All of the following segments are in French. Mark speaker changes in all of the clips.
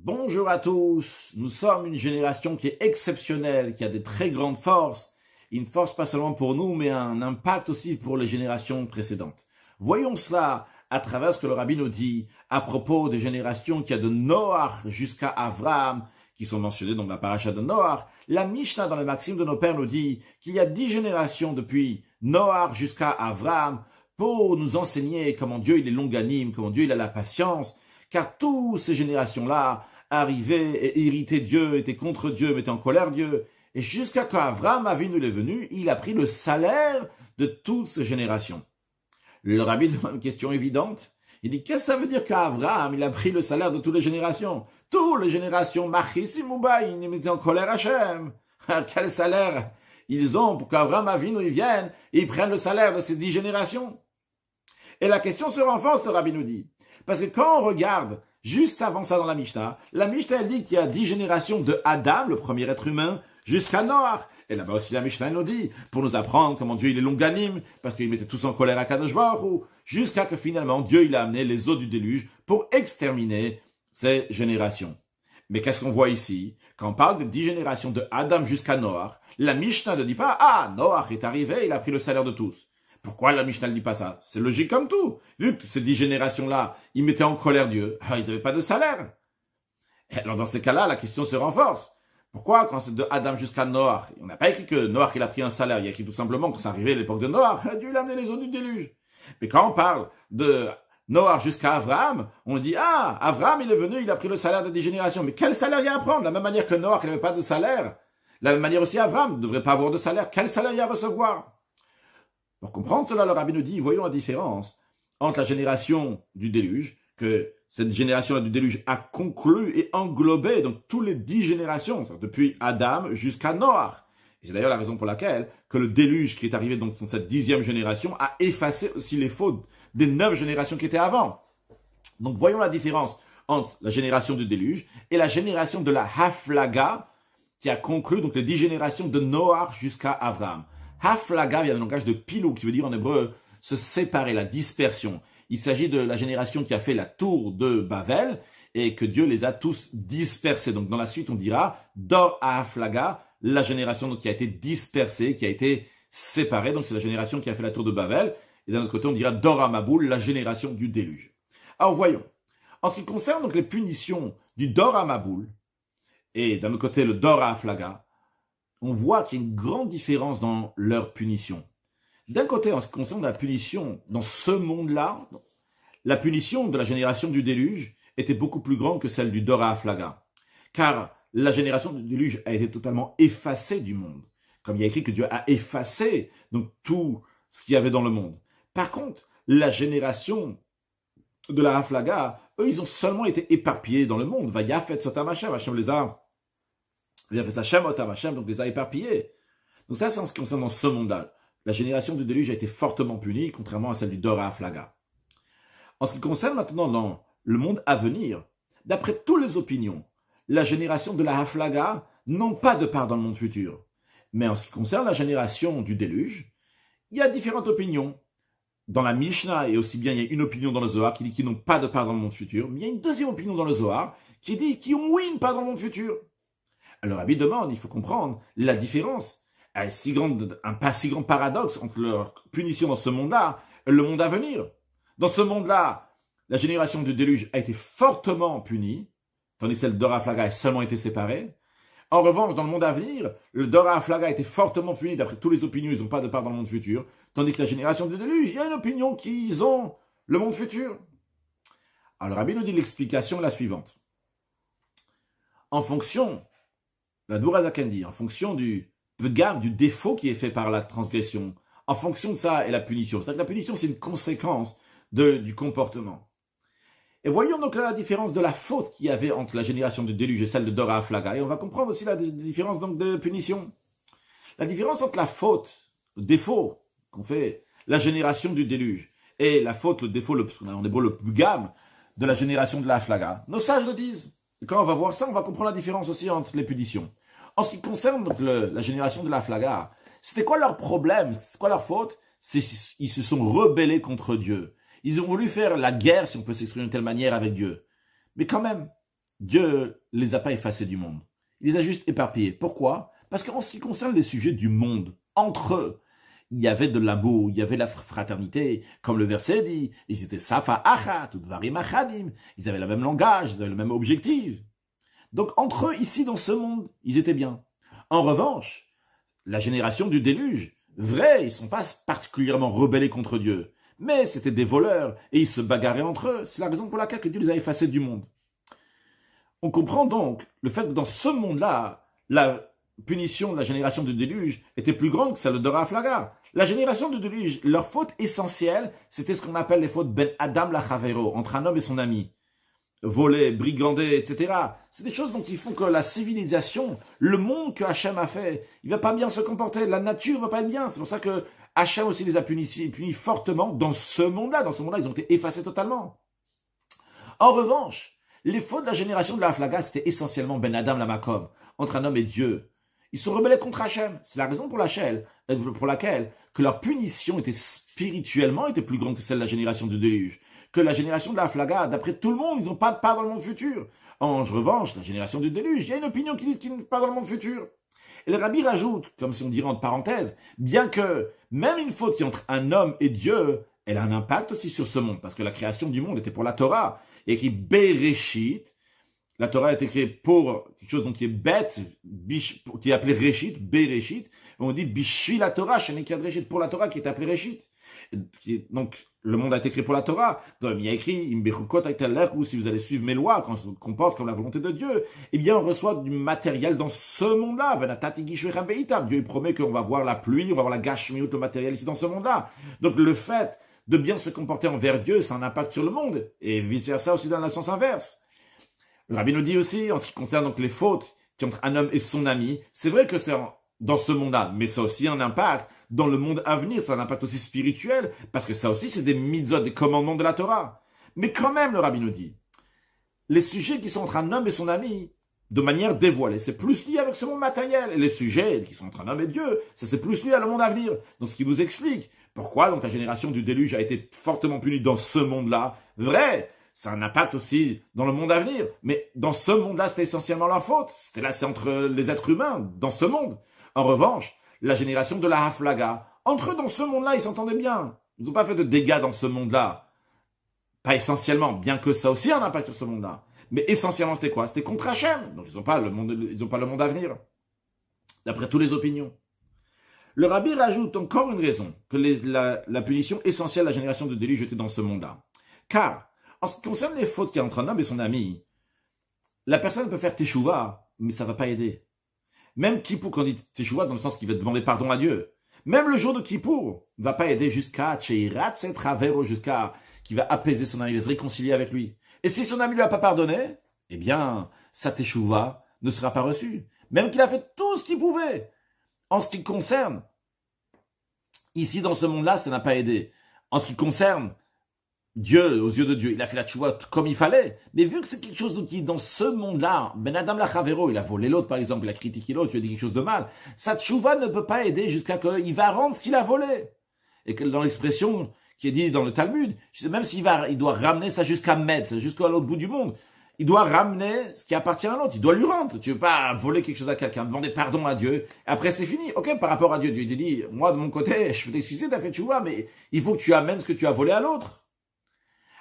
Speaker 1: Bonjour à tous, nous sommes une génération qui est exceptionnelle, qui a des très grandes forces, une force pas seulement pour nous, mais un impact aussi pour les générations précédentes. Voyons cela à travers ce que le Rabbi nous dit à propos des générations qui a de Noach jusqu'à Abraham, qui sont mentionnées dans la paracha de Noach. La Mishnah dans les Maximes de nos pères nous dit qu'il y a 10 générations depuis Noach jusqu'à Abraham pour nous enseigner comment Dieu il est longanime, comment Dieu il a la patience, car toutes ces générations-là arrivaient et irritaient Dieu, étaient contre Dieu, mettaient en colère Dieu. Et jusqu'à quand Abraham Avinu est venu, il a pris le salaire de toutes ces générations. Le Rabbi demande une question évidente. Il dit, qu'est-ce que ça veut dire qu'Abraham, il a pris le salaire de toutes les générations? Toutes les générations, Machissimoubaï, ils mettaient en colère Hachem. Quel salaire ils ont pour qu'Abraham Avinu, il vienne et ils prennent le salaire de ces 10 générations? Et la question se renforce, le Rabbi nous dit. Parce que quand on regarde juste avant ça dans la Mishnah elle dit qu'il y a 10 générations de Adam, le premier être humain, jusqu'à Noach. Et là-bas aussi la Mishnah nous dit, pour nous apprendre comment Dieu il est longanime, parce qu'il mettait tous en colère à Kadosh Baruch Hu, jusqu'à que finalement Dieu il a amené les eaux du déluge pour exterminer ces générations. Mais qu'est-ce qu'on voit ici? Quand on parle de 10 générations de Adam jusqu'à Noach, la Mishnah ne dit pas, ah, Noach est arrivé, il a pris le salaire de tous. Pourquoi la Mishnah ne dit pas ça? C'est logique comme tout. Vu que ces 10 générations-là, ils mettaient en colère Dieu, alors ils n'avaient pas de salaire. Et alors dans ces cas-là, la question se renforce. Pourquoi quand c'est de Adam jusqu'à Noach, on n'a pas écrit que Noach il a pris un salaire, il y a écrit tout simplement que ça arrivait à l'époque de Noach, Dieu il a amené les eaux du déluge. Mais quand on parle de Noach jusqu'à Abraham, on dit, ah, Abraham il est venu, il a pris le salaire de 10 générations. Mais quel salaire il y a à prendre? De la même manière que Noach il n'avait pas de salaire, de la même manière aussi Abraham ne devrait pas avoir de salaire. Quel salaire il y a à recevoir? Pour comprendre cela, le Rabbi nous dit, voyons la différence entre la génération du déluge, que cette génération du déluge a conclu et englobé donc toutes les 10 générations, depuis Adam jusqu'à Noach. Et c'est d'ailleurs la raison pour laquelle que le déluge qui est arrivé donc dans cette 10e génération a effacé aussi les fautes des 9 générations qui étaient avant. Donc voyons la différence entre la génération du déluge et la génération de la Haflaga qui a conclu donc les 10 générations de Noach jusqu'à Abraham. Haflaga vient du langage de Pilou, qui veut dire en hébreu se séparer, la dispersion. Il s'agit de la génération qui a fait la tour de Babel et que Dieu les a tous dispersés. Donc dans la suite, on dira Dor Haflaga, la génération donc, qui a été dispersée, qui a été séparée. Donc c'est la génération qui a fait la tour de Babel. Et d'un autre côté, on dira Dor Hamaboul, la génération du déluge. Alors voyons. En ce qui concerne donc les punitions du Dor Hamaboul et d'un autre côté le Dor Haflaga, on voit qu'il y a une grande différence dans leur punition. D'un côté, en ce qui concerne la punition dans ce monde-là, la punition de la génération du déluge était beaucoup plus grande que celle du Dor Haflaga. Car la génération du déluge a été totalement effacée du monde. Comme il y a écrit que Dieu a effacé donc, tout ce qu'il y avait dans le monde. Par contre, la génération de la Haflaga, eux, ils ont seulement été éparpillés dans le monde. Vayafet Sotam Hashem, Hashem les a... Il a fait ça, Hashem, donc les a éparpillés. Donc ça, c'est en ce qui concerne dans ce monde-là. La génération du déluge a été fortement punie, contrairement à celle du Dor Haflaga. En ce qui concerne maintenant dans le monde à venir, d'après toutes les opinions, la génération de la Haflaga n'ont pas de part dans le monde futur. Mais en ce qui concerne la génération du déluge, il y a différentes opinions. Dans la Mishnah, et aussi bien il y a une opinion dans le Zohar qui dit qu'ils n'ont pas de part dans le monde futur, mais il y a une deuxième opinion dans le Zohar qui dit qu'ils ont oui une part dans le monde futur. Alors, Rabbi demande, il faut comprendre la différence. Un pas si grand paradoxe entre leur punition dans ce monde-là et le monde à venir. Dans ce monde-là, la génération du déluge a été fortement punie, tandis que celle de Dor Haflaga a seulement été séparée. En revanche, dans le monde à venir, le Dor Haflaga a été fortement puni, d'après toutes les opinions, ils n'ont pas de part dans le monde futur, tandis que la génération du déluge, il y a une opinion qu'ils ont le monde futur. Alors, le Rabbi nous dit l'explication est la suivante. En fonction... La Dourazaken dit, en fonction du pgam, du défaut qui est fait par la transgression, en fonction de ça est la punition. C'est-à-dire que la punition, c'est une conséquence du comportement. Et voyons donc là la différence de la faute qu'il y avait entre la génération du déluge et celle de Dor Haflaga. Et on va comprendre aussi la différence donc de punition. La différence entre la faute, le défaut qu'on fait, la génération du déluge, et la faute, le défaut, on est beau le pgam de la génération de la Haflaga. Nos sages le disent. Et quand on va voir ça, on va comprendre la différence aussi entre les punitions. En ce qui concerne donc la génération de la Haflaga, c'était quoi leur problème? C'était quoi leur faute? Ils se sont rebellés contre Dieu. Ils ont voulu faire la guerre, si on peut s'exprimer de telle manière, avec Dieu. Mais quand même, Dieu les a pas effacés du monde. Il les a juste éparpillés. Pourquoi? Parce qu'en ce qui concerne les sujets du monde, entre eux, il y avait de l'amour, il y avait la fraternité, comme le verset dit, ils étaient safa achat, ou dvarim achadim, ils avaient le même langage, ils avaient le même objectif. Donc entre eux, ici, dans ce monde, ils étaient bien. En revanche, la génération du déluge, vrai, ils ne sont pas particulièrement rebellés contre Dieu, mais c'était des voleurs, et ils se bagarraient entre eux. C'est la raison pour laquelle Dieu les a effacés du monde. On comprend donc le fait que dans ce monde-là, la punition de la génération du déluge était plus grande que celle de Raflaga. La génération du déluge, leur faute essentielle, c'était ce qu'on appelle les fautes ben Adam la Chavero, entre un homme et son ami. Voler, brigander, etc. C'est des choses dont il faut que la civilisation, le monde que Hachem a fait, il va pas bien se comporter, la nature va pas être bien. C'est pour ça que Hachem aussi les a punis fortement dans ce monde-là. Dans ce monde-là, ils ont été effacés totalement. En revanche, les fautes de la génération de la Haflaga, c'était essentiellement Ben Adam la Makom, entre un homme et Dieu. Ils sont rebellés contre Hachem. C'est la raison pour laquelle que leur punition était plus grande que celle de la génération du déluge. Que la génération de la Haflaga, d'après tout le monde, ils n'ont pas de part dans le monde futur. En revanche, la génération du déluge, il y a une opinion qui dit qu'ils n'ont pas dans le monde futur. Et le Rabbi rajoute, comme si on dirait entre parenthèses, bien que même une faute qui est entre un homme et Dieu, elle a un impact aussi sur ce monde, parce que la création du monde était pour la Torah, et écrit Bereshit. La Torah est écrite pour quelque chose donc qui est bête, qui est appelé Réchit, Bereshit. On dit Bishvi la Torah, Shenikad Réchit, pour la Torah qui est appelée Réchit. Donc, le monde a été créé pour la Torah. Donc, il y a écrit, ou si vous allez suivre mes lois, quand on se comporte comme la volonté de Dieu, eh bien, on reçoit du matériel dans ce monde-là. Dieu promet qu'on va voir la pluie, on va voir la gashmiut, le matériel ici dans ce monde-là. Donc, le fait de bien se comporter envers Dieu, ça a un impact sur le monde. Et vice-versa aussi dans le sens inverse. Le Rabbi nous dit aussi, en ce qui concerne donc les fautes qui entre un homme et son ami, c'est vrai que c'est dans ce monde-là, mais ça a aussi un impact dans le monde à venir, ça a un impact aussi spirituel, parce que ça aussi c'est des mitzvot, des commandements de la Torah. Mais quand même, le Rabbi nous dit, les sujets qui sont entre un homme et son ami, de manière dévoilée, c'est plus lié avec ce monde matériel. Et les sujets qui sont entre un homme et Dieu, ça c'est plus lié à le monde à venir. Donc ce qui nous explique pourquoi donc la génération du déluge a été fortement punie dans ce monde-là. Vrai, ça a un impact aussi dans le monde à venir. Mais dans ce monde-là, c'était essentiellement leur faute. C'est entre les êtres humains, dans ce monde. En revanche, la génération de la Haflaga, entre eux dans ce monde-là, ils s'entendaient bien. Ils n'ont pas fait de dégâts dans ce monde-là. Pas essentiellement, bien que ça aussi a un impact sur ce monde-là. Mais essentiellement, c'était quoi? C'était contre Hachem. Donc ils n'ont pas le monde à venir. D'après toutes les opinions. Le Rabbi rajoute encore une raison que la punition essentielle de la génération de déluge était dans ce monde-là. Car, en ce qui concerne les fautes qu'il y a entre un homme et son ami, la personne peut faire teshuva, mais ça ne va pas aider. Même Kippour, quand on dit teshuva, dans le sens qu'il va demander pardon à Dieu, même le jour de Kippour ne va pas aider jusqu'à jusqu'à qui va apaiser son ami, il va se réconcilier avec lui. Et si son ami ne lui a pas pardonné, eh bien, sa teshuva ne sera pas reçue. Même qu'il a fait tout ce qu'il pouvait. En ce qui concerne, ici dans ce monde-là, ça n'a pas aidé. En ce qui concerne Dieu, aux yeux de Dieu, il a fait la teshuva comme il fallait. Mais vu que c'est quelque chose qui, dans ce monde-là, Ben Adam la Chavero, il a volé l'autre par exemple, il a critiqué l'autre, il a dit quelque chose de mal, sa teshuva ne peut pas aider jusqu'à qu'il va rendre ce qu'il a volé. Et que dans l'expression qui est dit dans le Talmud, même il doit ramener ça jusqu'à Metz, jusqu'à l'autre bout du monde, il doit ramener ce qui appartient à l'autre, il doit lui rendre. Tu veux pas voler quelque chose à quelqu'un, demander pardon à Dieu, après c'est fini. Ok, par rapport à Dieu, Dieu te dit, moi de mon côté, je peux t'excuser, t'as fait teshuva, mais il faut que tu amènes ce que tu as volé à l'autre.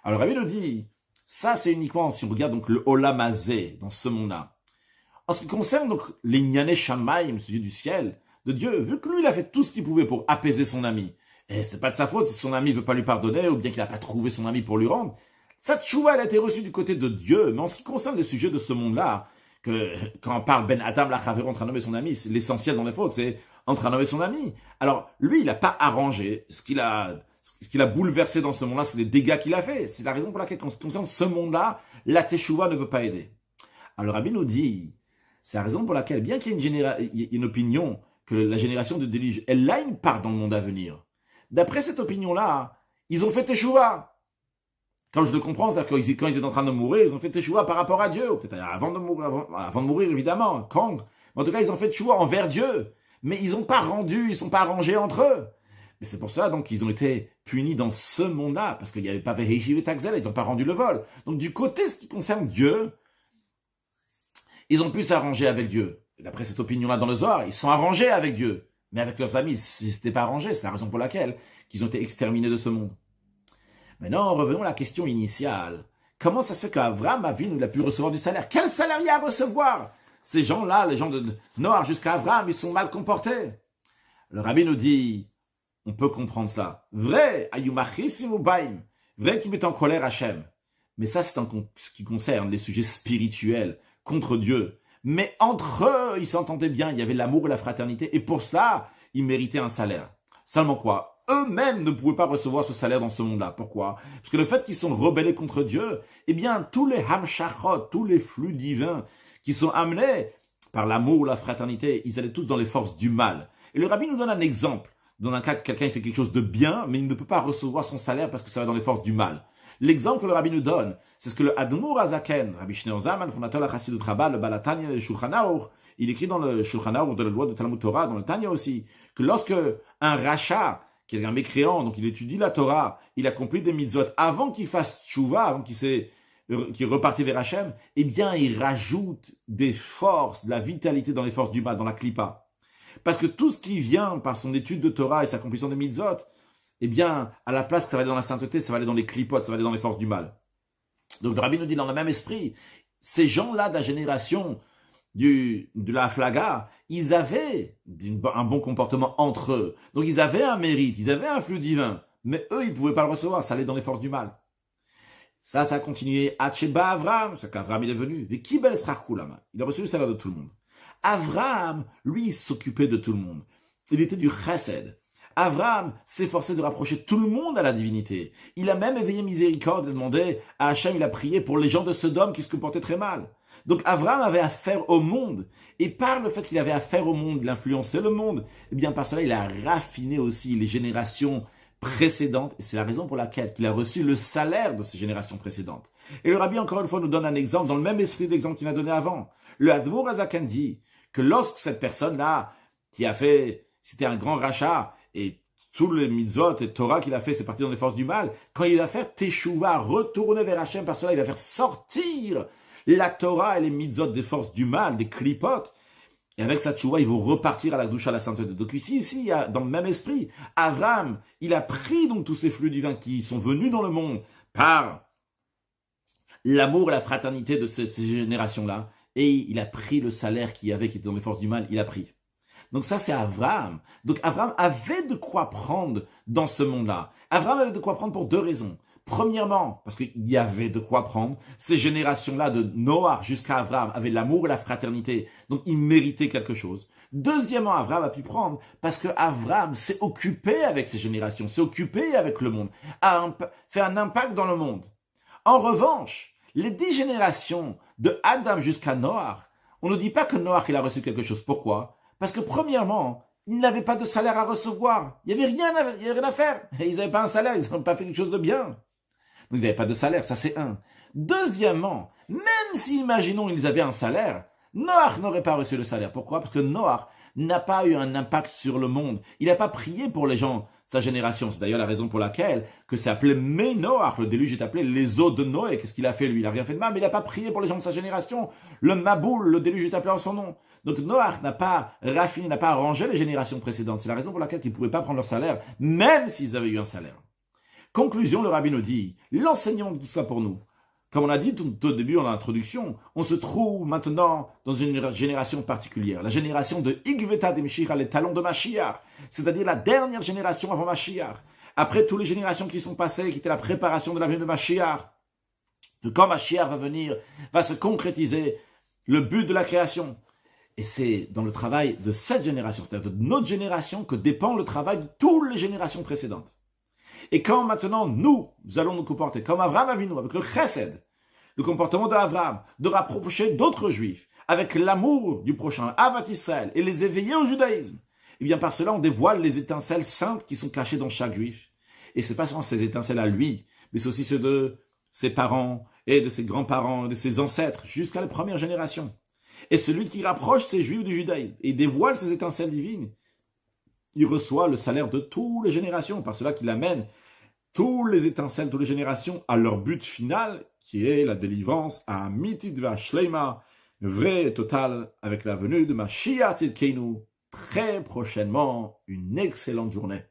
Speaker 1: Alors Rabbi nous dit, ça c'est uniquement si on regarde donc le Olam Hazé, dans ce monde-là. En ce qui concerne donc les Nyané Shamaim, le sujet du ciel, de Dieu, vu que lui il a fait tout ce qu'il pouvait pour apaiser son ami, et c'est pas de sa faute si son ami veut pas lui pardonner, ou bien qu'il n'a pas trouvé son ami pour lui rendre, sa teshuva elle a été reçue du côté de Dieu, mais en ce qui concerne les sujets de ce monde-là, que quand on parle Ben Adam, la Chavero entre un homme et son ami, c'est l'essentiel dans les fautes, c'est entre un homme et son ami. Alors lui il n'a pas arrangé ce qu'il a bouleversé dans ce monde-là, c'est les dégâts qu'il a fait. C'est la raison pour laquelle, en ce qui concerne ce monde-là, la teshuva ne peut pas aider. Alors Rabbi nous dit, c'est la raison pour laquelle, bien qu'il y ait une opinion que la génération de déluge, elle a une part dans le monde à venir. D'après cette opinion-là, ils ont fait teshuva. Comme je le comprends, c'est-à-dire que quand ils étaient en train de mourir, ils ont fait teshuva par rapport à Dieu. Ou peut-être avant de mourir, évidemment, quand. Mais en tout cas, ils ont fait teshuva envers Dieu. Mais ils n'ont pas rendu, ils ne sont pas arrangés entre eux. Mais c'est pour ça donc qu'ils ont été punis dans ce monde-là, parce qu'il n'y avait pas Vehijiv et Takzel, ils n'ont pas rendu le vol. Donc du côté ce qui concerne Dieu, Ils ont pu s'arranger avec Dieu. Et d'après cette opinion-là dans le Zohar, ils sont arrangés avec Dieu. Mais avec leurs amis, c'était pas arrangé. C'est la raison pour laquelle ils ont été exterminés de ce monde. Maintenant, revenons à la question initiale. Comment ça se fait qu'Avraham Avinu il a pu recevoir du salaire? Quel salaire il y a à recevoir? Ces gens-là, les gens de Noach jusqu'à Avraham, ils sont mal comportés. Le rabbi nous dit, on peut comprendre cela. Vrai, ayumachisim, vrai qu'il met en colère Hachem. Mais ça, c'est en ce qui concerne les sujets spirituels contre Dieu. Mais entre eux, ils s'entendaient bien, il y avait l'amour et la fraternité, et pour cela, ils méritaient un salaire. Seulement quoi? Eux-mêmes ne pouvaient pas recevoir ce salaire dans ce monde-là. Pourquoi? Parce que le fait qu'ils sont rebellés contre Dieu, eh bien, tous les hamshachot, tous les flux divins qui sont amenés par l'amour, la fraternité, ils allaient tous dans les forces du mal. Et le rabbi nous donne un exemple. Dans un cas que quelqu'un fait quelque chose de bien, mais il ne peut pas recevoir son salaire parce que ça va dans les forces du mal. L'exemple que le rabbi nous donne, c'est ce que le Admour Azaken, Rabbi Shneur Zalman, fondateur de la Chassidut Rabbah, le Balatanya et le Shulchan Aruch, il écrit dans le Shulchan Aruch de la loi de Talmud Torah, dans le Tanya aussi, que lorsque un rachat, qui est un mécréant, donc il étudie la Torah, il accomplit des mitzvot, avant qu'il fasse tchouva, avant qu'il est reparti vers Hachem, eh bien il rajoute des forces, de la vitalité dans les forces du mal, dans la klipa. Parce que tout ce qui vient par son étude de Torah et sa accomplissement des mitzvot, eh bien, à la place que ça va aller dans la sainteté, ça va aller dans les clipotes, ça va aller dans les forces du mal. Donc le rabbi nous dit dans le même esprit, ces gens-là de la génération de la Haflaga, ils avaient un bon comportement entre eux. Donc ils avaient un mérite, ils avaient un flux divin, mais eux, ils ne pouvaient pas le recevoir, ça allait dans les forces du mal. Ça a continué. Hacheba Avram, c'est qu'Avram il est venu. Il a reçu le salaire de tout le monde. Avram, lui, il s'occupait de tout le monde. Il était du chesed. Avram s'efforçait de rapprocher tout le monde à la divinité. Il a même éveillé miséricorde et demandé à Hachem, il a prié pour les gens de Sodome qui se comportaient très mal. Donc Avram avait affaire au monde. Et par le fait qu'il avait affaire au monde, il influençait le monde, eh bien par cela, il a raffiné aussi les générations précédentes. Et c'est la raison pour laquelle il a reçu le salaire de ces générations précédentes. Et le rabbi, encore une fois, nous donne un exemple dans le même esprit de l'exemple qu'il a donné avant. Le Admour Azakan dit que lorsque cette personne-là, qui a fait, c'était un grand rachat, et tous les mitzvot et Torah qu'il a fait, c'est parti dans les forces du mal, quand il va faire Teshuvah, retourner vers Hachem, par cela, il va faire sortir la Torah et les mitzvot des forces du mal, des klipotes, et avec sa teshuvah, ils vont repartir à la douche, à la sainteté. Donc ici, dans le même esprit, Avram, il a pris donc tous ces flux divins qui sont venus dans le monde par l'amour et la fraternité de ces générations-là, et il a pris le salaire qu'il y avait, qui était dans les forces du mal, il a pris. Donc ça, c'est Avraham. Donc Avraham avait de quoi prendre dans ce monde-là. Avraham avait de quoi prendre pour deux raisons. Premièrement, parce qu'il y avait de quoi prendre. Ces générations-là, de Noach jusqu'à Avraham, avaient l'amour et la fraternité. Donc ils méritaient quelque chose. Deuxièmement, Avraham a pu prendre parce que Avraham s'est occupé avec ces générations, s'est occupé avec le monde, a fait un impact dans le monde. En revanche, les 10 générations de Adam jusqu'à Noach, on ne dit pas que Noach il a reçu quelque chose. Pourquoi? Parce que premièrement, ils n'avaient pas de salaire à recevoir. Il n'y avait rien à faire. Ils n'avaient pas un salaire, ils n'ont pas fait quelque chose de bien. Donc ils n'avaient pas de salaire, ça c'est un. Deuxièmement, même si, imaginons, ils avaient un salaire, Noach n'aurait pas reçu le salaire. Pourquoi? Parce que Noach n'a pas eu un impact sur le monde. Il n'a pas prié pour les gens, sa génération. C'est d'ailleurs la raison pour laquelle que c'est appelé Noach. Le déluge est appelé les eaux de Noé. Qu'est-ce qu'il a fait lui? Il n'a rien fait de mal, mais il n'a pas prié pour les gens de sa génération. Le Maboul, le déluge est appelé en son nom. Donc Noach n'a pas raffiné, n'a pas arrangé les générations précédentes. C'est la raison pour laquelle ils ne pouvaient pas prendre leur salaire, même s'ils avaient eu un salaire. Conclusion, le rabbi nous dit, l'enseignement de tout ça pour nous. Comme on a dit tout au début en introduction, on se trouve maintenant dans une génération particulière, la génération de Igveta de Mashiach, les talons de Mashiach, c'est-à-dire la dernière génération avant Mashiach. Après toutes les générations qui sont passées, qui étaient la préparation de la venue de Mashiach, de quand Mashiach va venir, va se concrétiser le but de la création. Et c'est dans le travail de cette génération, c'est-à-dire de notre génération, que dépend le travail de toutes les générations précédentes. Et quand maintenant nous allons nous comporter comme Avraham Avinu, avec le chesed, le comportement d'Avraham, de rapprocher d'autres juifs, avec l'amour du prochain, Avat Israël, et les éveiller au judaïsme, et bien par cela on dévoile les étincelles saintes qui sont cachées dans chaque juif. Et c'est pas seulement ces étincelles à lui, mais c'est aussi ceux de ses parents, et de ses grands-parents, de ses ancêtres, jusqu'à la première génération. Et celui qui rapproche ces juifs du judaïsme, et dévoile ces étincelles divines, il reçoit le salaire de toutes les générations, par cela qu'il amène toutes les étincelles, toutes les générations à leur but final, qui est la délivrance à Mitidva Shleima, vrai et total avec la venue de Mashiach Tzidkeinu très prochainement. Une excellente journée.